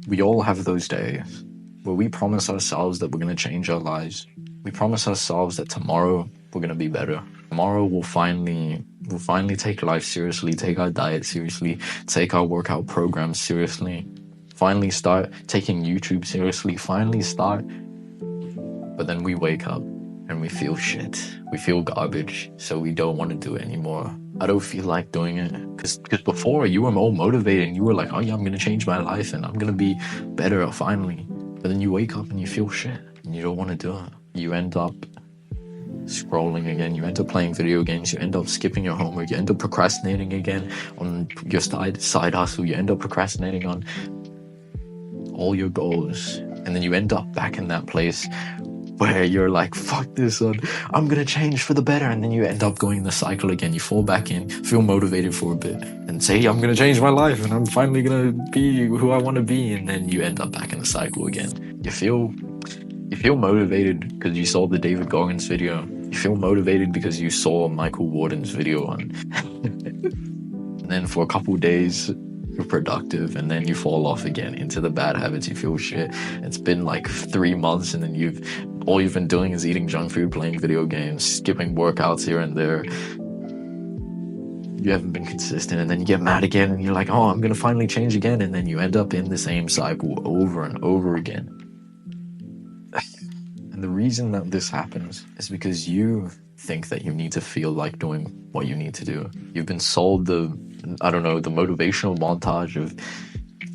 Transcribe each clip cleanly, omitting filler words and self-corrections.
We all have those days where we promise ourselves that we're going to change our lives. We promise ourselves that tomorrow we're going to be better. Tomorrow we'll finally take life seriously, take our diet seriously, take our workout programs seriously, finally start taking YouTube seriously, finally start. But then we wake up and we feel shit. We feel garbage, so we don't want to do it anymore. I don't feel like doing it because before you were more motivated and you were like, oh yeah, I'm gonna change my life and I'm gonna be better finally. But then you wake up and you feel shit and you don't want to do it. You end up scrolling again, you end up playing video games, you end up skipping your homework, you end up procrastinating again on your side hustle, you end up procrastinating on all your goals, and then you end up back in that place where you're like, fuck this, son, I'm gonna change for the better, and then you end up going in the cycle again. You fall back in, feel motivated for a bit, and say, I'm gonna change my life, and I'm finally gonna be who I want to be, and then you end up back in the cycle again. You feel motivated because you saw the David Goggins video. You feel motivated because you saw Michael Warden's video on. And then for a couple days, you're productive, and then you fall off again into the bad habits. You feel shit. It's been like 3 months, and then all you've been doing is eating junk food, playing video games, skipping workouts here and there. You haven't been consistent, and then you get mad again, and you're like, oh, I'm gonna finally change again, and then you end up in the same cycle over and over again. And the reason that this happens is because you think that you need to feel like doing what you need to do. You've been sold the motivational montage of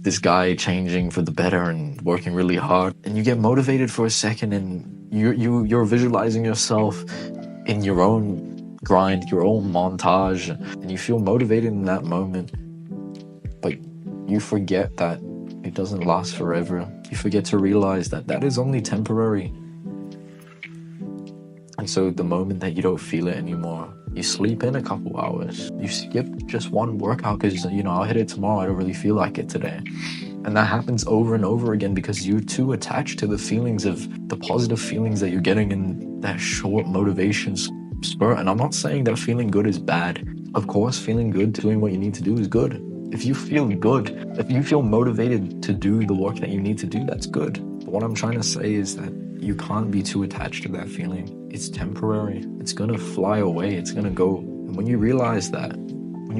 this guy changing for the better and working really hard, and you get motivated for a second, and you're visualizing yourself in your own grind, your own montage, and you feel motivated in that moment, but you forget that it doesn't last forever. You forget to realize that that is only temporary. And so the moment that you don't feel it anymore, you sleep in a couple hours. You skip just one workout because, I'll hit it tomorrow. I don't really feel like it today. And that happens over and over again because you're too attached to the feelings of the positive feelings that you're getting in that short motivation spurt. And I'm not saying that feeling good is bad. Of course, feeling good, doing what you need to do is good. If you feel good, if you feel motivated to do the work that you need to do, that's good. But what I'm trying to say is that you can't be too attached to that feeling. It's temporary. It's gonna fly away. It's gonna go. And when you realize that, when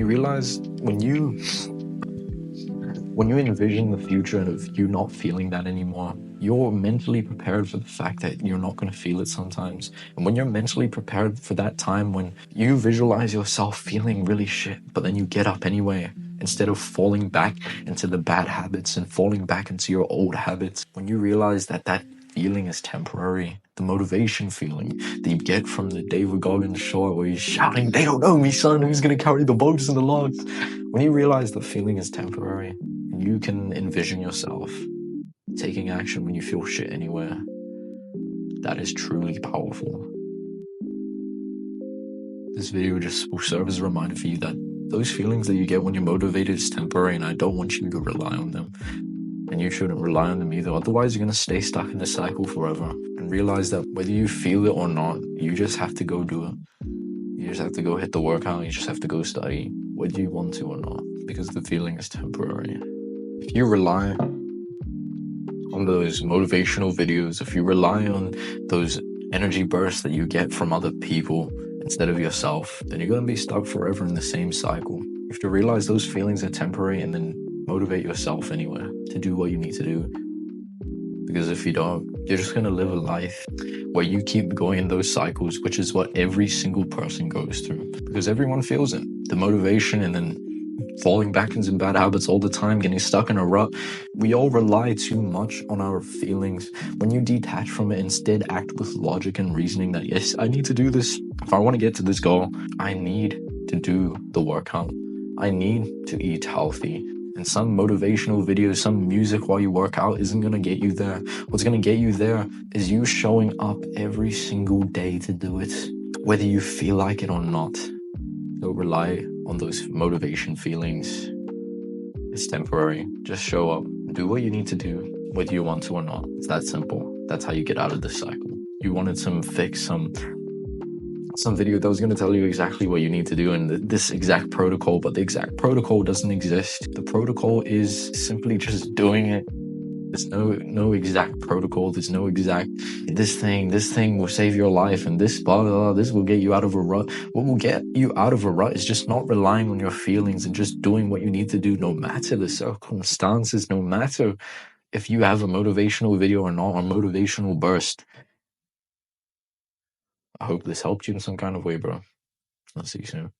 you envision the future of you not feeling that anymore, you're mentally prepared for the fact that you're not going to feel it sometimes. And when you're mentally prepared for that time when you visualize yourself feeling really shit, but then you get up anyway, instead of falling back into the bad habits and falling back into your old habits, when you realize that that feeling is temporary, the motivation feeling that you get from the David Goggins short where he's shouting, they don't know me, son, who's going to carry the boats and the logs? When you realize the feeling is temporary, you can envision yourself taking action when you feel shit anywhere. That is truly powerful. This video just will serve as a reminder for you that those feelings that you get when you're motivated is temporary, and I don't want you to rely on them. And you shouldn't rely on them either. Otherwise, you're going to stay stuck in this cycle forever. And realize that whether you feel it or not, you just have to go do it. You just have to go hit the workout. You just have to go study, whether you want to or not, because the feeling is temporary. If you rely on those motivational videos, if you rely on those energy bursts that you get from other people instead of yourself, then you're going to be stuck forever in the same cycle. You have to realize those feelings are temporary and then motivate yourself anyway to do what you need to do. Because if you don't, you're just going to live a life where you keep going in those cycles, which is what every single person goes through. Because everyone feels it. The motivation and then falling back into bad habits all the time, getting stuck in a rut. We all rely too much on our feelings. When you detach from it, instead act with logic and reasoning that, yes, I need to do this. If I want to get to this goal, I need to do the workout. I need to eat healthy. And some motivational videos, some music while you work out isn't going to get you there. What's going to get you there is you showing up every single day to do it, whether you feel like it or not. Don't rely on those motivation feelings. It's temporary. Just show up. Do what you need to do, whether you want to or not. It's that simple. That's how you get out of this cycle. You wanted some fix, some video that was going to tell you exactly what you need to do and this exact protocol, but the exact protocol doesn't exist. The protocol is simply just doing it There's no exact protocol. There's no exact this thing will save your life, and this blah blah blah, this will get you out of a rut. What will get you out of a rut is just not relying on your feelings and just doing what you need to do, no matter the circumstances, no matter if you have a motivational video or not, a motivational burst. I hope this helped you in some kind of way, bro. I'll see you soon.